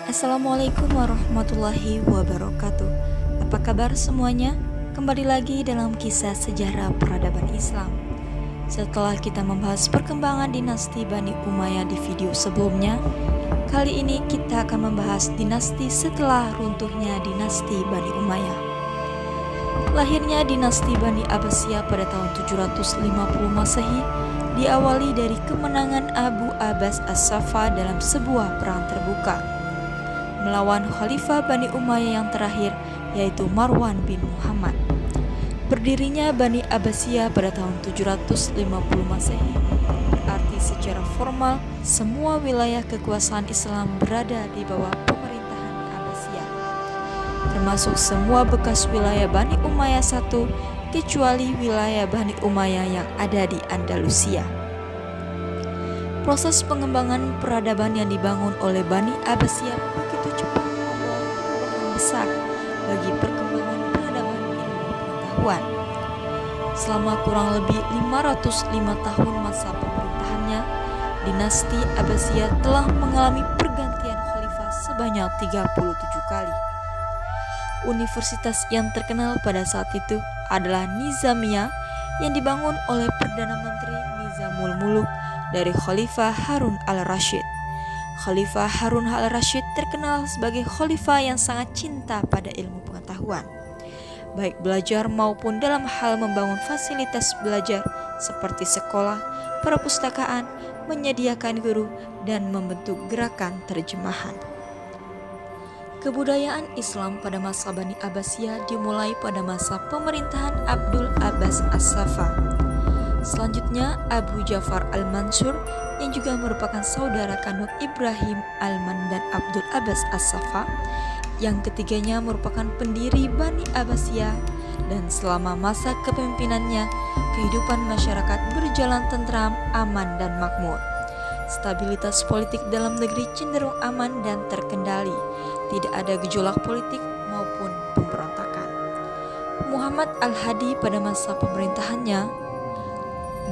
Assalamualaikum warahmatullahi wabarakatuh. Apa kabar semuanya? Kembali lagi dalam kisah sejarah peradaban Islam. Setelah kita membahas perkembangan dinasti Bani Umayyah di video sebelumnya, kali ini kita akan membahas dinasti setelah runtuhnya dinasti Bani Umayyah. Lahirnya dinasti Bani Abbasiyah pada tahun 750 Masehi diawali dari kemenangan Abu Abbas As-Saffah dalam sebuah perang terbuka melawan Khalifah Bani Umayyah yang terakhir, yaitu Marwan bin Muhammad. Berdirinya Bani Abbasiyah pada tahun 750 Masehi berarti secara formal semua wilayah kekuasaan Islam berada di bawah pemerintahan Abbasiyah, termasuk semua bekas wilayah Bani Umayyah I, kecuali wilayah Bani Umayyah yang ada di Andalusia. Proses pengembangan peradaban yang dibangun oleh Bani Abbasiyah begitu cepat membawa perubahan besar bagi perkembangan peradaban ilmu pengetahuan. Selama kurang lebih 505 tahun masa pemerintahannya, dinasti Abbasiyah telah mengalami pergantian khalifah sebanyak 37 kali. Universitas yang terkenal pada saat itu adalah Nizamiyah yang dibangun oleh Perdana Menteri Nizamul Muluk dari Khalifah Harun al-Rasyid. Khalifah Harun al-Rasyid terkenal sebagai khalifah yang sangat cinta pada ilmu pengetahuan, baik belajar maupun dalam hal membangun fasilitas belajar seperti sekolah, perpustakaan, menyediakan guru, dan membentuk gerakan terjemahan. Kebudayaan Islam pada masa Bani Abbasiyah dimulai pada masa pemerintahan Abdul Abbas As-Saffah. Selanjutnya Abu Ja'far Al-Mansur yang juga merupakan saudara kandung Ibrahim Al-Man dan Abdul Abbas As-Saffah. Yang ketiganya merupakan pendiri Bani Abbasiyah, dan selama masa kepemimpinannya kehidupan masyarakat berjalan tentram, aman, dan makmur. Stabilitas politik dalam negeri cenderung aman dan terkendali. Tidak ada gejolak politik maupun pemberontakan. Muhammad Al-Hadi pada masa pemerintahannya,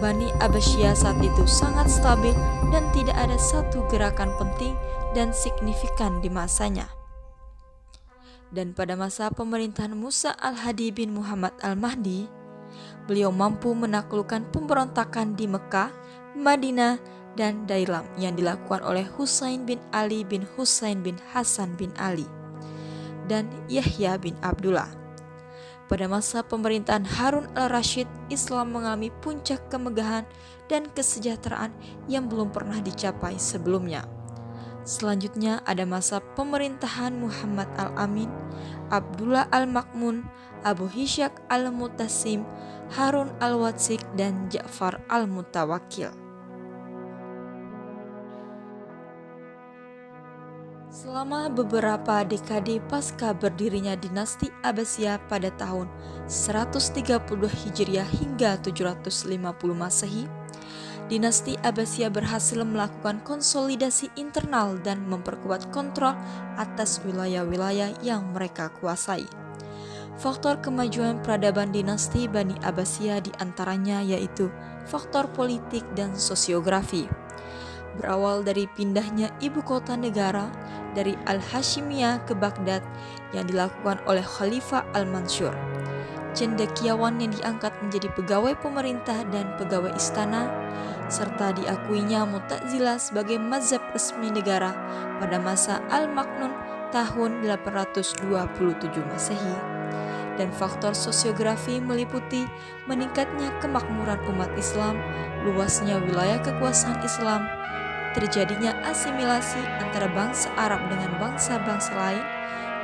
Bani Abbasiyah saat itu sangat stabil dan tidak ada satu gerakan penting dan signifikan di masanya. Dan pada masa pemerintahan Musa Al-Hadi bin Muhammad Al-Mahdi, beliau mampu menaklukkan pemberontakan di Mekah, Madinah, dan Dailam yang dilakukan oleh Husain bin Ali bin Husain bin Hasan bin Ali dan Yahya bin Abdullah. Pada masa pemerintahan Harun al-Rasyid, Islam mengalami puncak kemegahan dan kesejahteraan yang belum pernah dicapai sebelumnya. Selanjutnya ada masa pemerintahan Muhammad al-Amin, Abdullah al-Makmun, Abu Hishaq al-Mutasim, Harun al-Watsik, dan Ja'far al-Mutawakkil. Selama beberapa dekade pasca berdirinya dinasti Abbasiyah pada tahun 132 Hijriah hingga 750 Masehi, dinasti Abbasiyah berhasil melakukan konsolidasi internal dan memperkuat kontrol atas wilayah-wilayah yang mereka kuasai. Faktor kemajuan peradaban dinasti Bani Abbasiyah diantaranya yaitu faktor politik dan sosiografi. Berawal dari pindahnya ibu kota negara dari Al-Hashimiyah ke Baghdad yang dilakukan oleh Khalifah Al-Mansur, cendekiawan yang diangkat menjadi pegawai pemerintah dan pegawai istana, serta diakuinya Mu'tazilah sebagai mazhab resmi negara pada masa Al-Maknun tahun 827 Masehi. Dan faktor sosiografi meliputi meningkatnya kemakmuran umat Islam, luasnya wilayah kekuasaan Islam, terjadinya asimilasi antara bangsa Arab dengan bangsa-bangsa lain,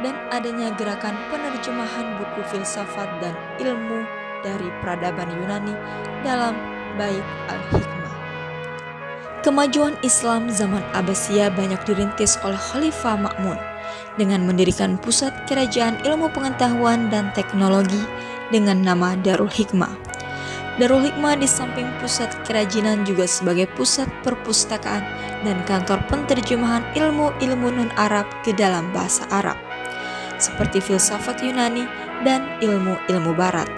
dan adanya gerakan penerjemahan buku filsafat dan ilmu dari peradaban Yunani dalam Bait al-Hikmah. Kemajuan Islam zaman Abbasiyah banyak dirintis oleh Khalifah Ma'mun dengan mendirikan pusat kerajaan ilmu pengetahuan dan teknologi dengan nama Darul Hikmah. Darul Hikmah di samping pusat kerajinan juga sebagai pusat perpustakaan dan kantor penterjemahan ilmu-ilmu non-Arab ke dalam bahasa Arab, seperti filsafat Yunani dan ilmu-ilmu Barat.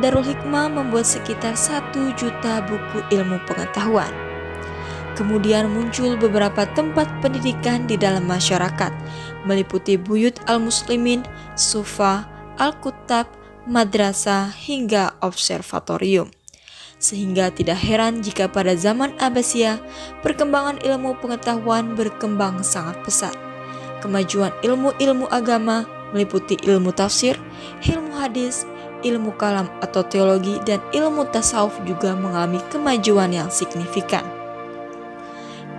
Darul Hikmah membuat sekitar 1 juta buku ilmu pengetahuan. Kemudian muncul beberapa tempat pendidikan di dalam masyarakat, meliputi Buyut al-Muslimin, Sufa, Al-Kuttab, madrasah, hingga observatorium. Sehingga tidak heran jika pada zaman Abbasiyah, perkembangan ilmu pengetahuan berkembang sangat pesat. Kemajuan ilmu-ilmu agama meliputi ilmu tafsir, ilmu hadis, ilmu kalam atau teologi, dan ilmu tasawuf juga mengalami kemajuan yang signifikan.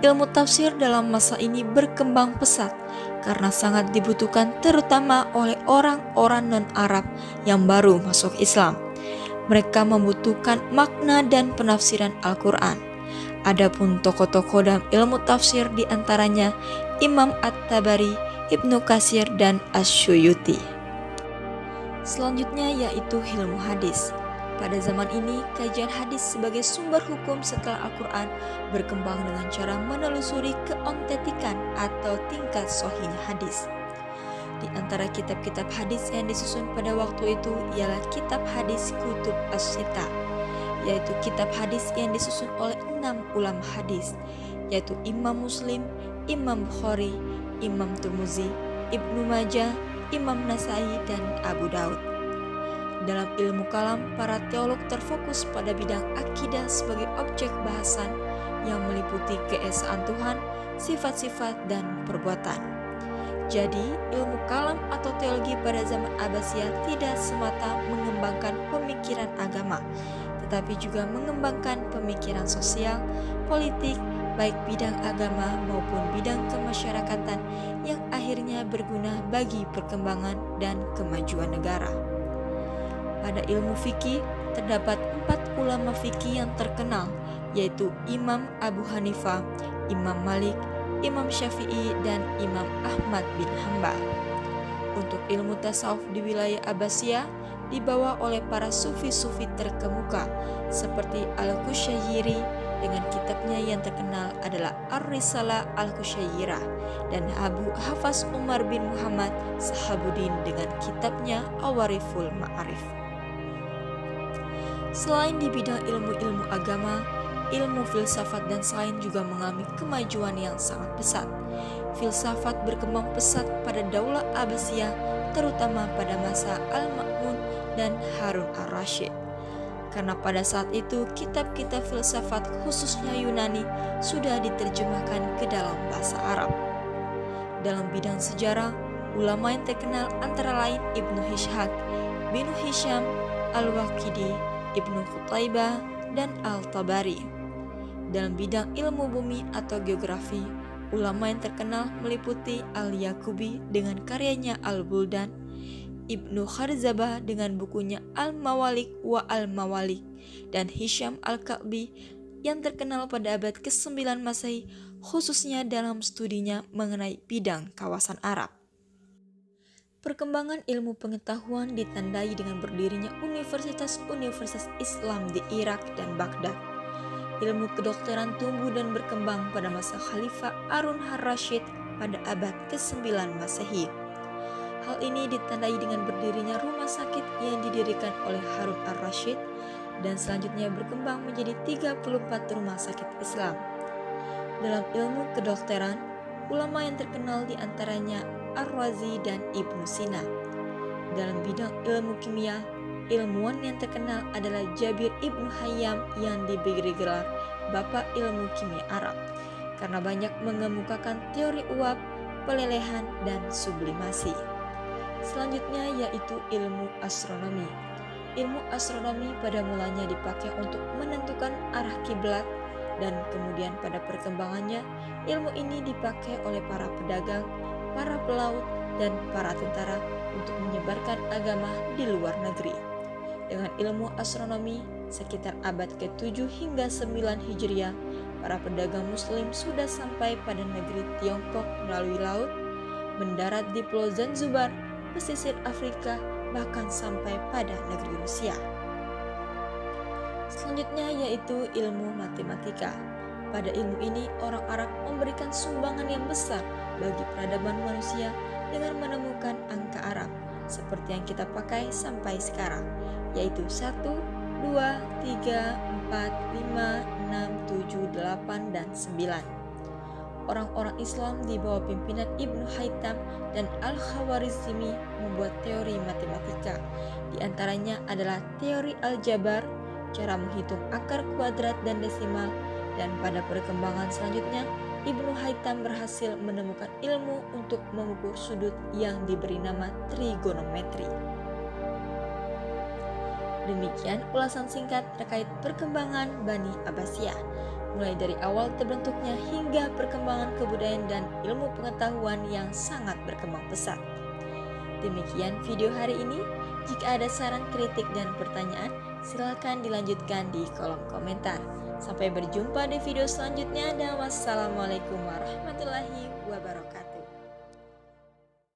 Ilmu tafsir dalam masa ini berkembang pesat karena sangat dibutuhkan terutama oleh orang-orang non-Arab yang baru masuk Islam. Mereka membutuhkan makna dan penafsiran Al-Quran. Adapun tokoh-tokoh dalam ilmu tafsir diantaranya Imam At-Tabari, Ibnu Katsir, dan Asy-Syuyuti. Selanjutnya yaitu ilmu hadis. Pada zaman ini, kajian hadis sebagai sumber hukum setelah Al-Quran berkembang dengan cara menelusuri keontentikan atau tingkat sahihnya hadis. Di antara kitab-kitab hadis yang disusun pada waktu itu ialah kitab hadis Kutub As-Sittah, yaitu kitab hadis yang disusun oleh 6 ulama hadis, yaitu Imam Muslim, Imam Bukhari, Imam Tirmidzi, Ibnu Majah, Imam Nasai, dan Abu Daud. Dalam ilmu kalam, para teolog terfokus pada bidang akidah sebagai objek bahasan yang meliputi keesaan Tuhan, sifat-sifat, dan perbuatan. Jadi, ilmu kalam atau teologi pada zaman Abbasiyah tidak semata mengembangkan pemikiran agama, tetapi juga mengembangkan pemikiran sosial, politik, baik bidang agama maupun bidang kemasyarakatan yang akhirnya berguna bagi perkembangan dan kemajuan negara. Pada ilmu fikih, terdapat 4 ulama fikih yang terkenal, yaitu Imam Abu Hanifah, Imam Malik, Imam Syafi'i, dan Imam Ahmad bin Hanbal. Untuk ilmu tasawuf di wilayah Abbasiyah dibawa oleh para sufi-sufi terkemuka seperti Al-Qushayri dengan kitabnya yang terkenal adalah Ar-Risalah Al-Qushayriyah, dan Abu Hafs Umar bin Muhammad Sahabuddin dengan kitabnya Awariful Ma'arif. Selain di bidang ilmu-ilmu agama, ilmu filsafat dan sains juga mengalami kemajuan yang sangat pesat. Filsafat berkembang pesat pada Daulah Abbasiyah, terutama pada masa Al-Ma'mun dan Harun Ar-Rasyid. Karena pada saat itu kitab-kitab filsafat khususnya Yunani sudah diterjemahkan ke dalam bahasa Arab. Dalam bidang sejarah, ulama yang terkenal antara lain Ibnu Ishaq, Binu Hisham, Al-Waqidi, Ibnu Qutaibah, dan Al-Tabari. Dalam bidang ilmu bumi atau geografi, ulama yang terkenal meliputi Al-Yaqubi dengan karyanya Al-Buldan, Ibnu Kharzabah dengan bukunya Al-Mawalik wa Al-Mawalik, dan Hisham Al-Ka'bi yang terkenal pada abad ke-9 Masehi khususnya dalam studinya mengenai bidang kawasan Arab. Perkembangan ilmu pengetahuan ditandai dengan berdirinya universitas-universitas Islam di Irak dan Baghdad. Ilmu kedokteran tumbuh dan berkembang pada masa Khalifah Harun Ar-Rasyid pada abad ke-9 Masehi. Hal ini ditandai dengan berdirinya rumah sakit yang didirikan oleh Harun Ar-Rasyid dan selanjutnya berkembang menjadi 34 rumah sakit Islam. Dalam ilmu kedokteran, ulama yang terkenal diantaranya Ar-Razi dan Ibnu Sina. Dalam bidang ilmu kimia, ilmuwan yang terkenal adalah Jabir Ibnu Hayyam yang diberi gelar Bapak Ilmu Kimia Arab karena banyak mengemukakan teori uap, pelelehan, dan sublimasi. Selanjutnya yaitu ilmu astronomi. Ilmu astronomi pada mulanya dipakai untuk menentukan arah kiblat, dan kemudian pada perkembangannya ilmu ini dipakai oleh para pedagang, para pelaut, dan para tentara untuk menyebarkan agama di luar negeri. Dengan ilmu astronomi, sekitar abad ke-7 hingga 9 Hijriah, para pedagang muslim sudah sampai pada negeri Tiongkok melalui laut, mendarat di Pulau Zanzibar, pesisir Afrika, bahkan sampai pada negeri Rusia. Selanjutnya yaitu ilmu matematika. Pada ilmu ini, orang Arab memberikan sumbangan yang besar bagi peradaban manusia dengan menemukan angka Arab seperti yang kita pakai sampai sekarang, yaitu 1, 2, 2, 3, 4, 5, 6, 7, 8, dan 9. Orang-orang Islam di bawah pimpinan Ibnu Haytham dan Al-Khawarizmi membuat teori matematika. Di antaranya adalah teori aljabar, cara menghitung akar kuadrat dan desimal, dan pada perkembangan selanjutnya Ibnu Haytham berhasil menemukan ilmu untuk mengukur sudut yang diberi nama trigonometri. Demikian ulasan singkat terkait perkembangan Bani Abbasiyah, mulai dari awal terbentuknya hingga perkembangan kebudayaan dan ilmu pengetahuan yang sangat berkembang pesat. Demikian video hari ini. Jika ada saran, kritik, dan pertanyaan, silakan dilanjutkan di kolom komentar. Sampai berjumpa di video selanjutnya dan wassalamualaikum warahmatullahi wabarakatuh.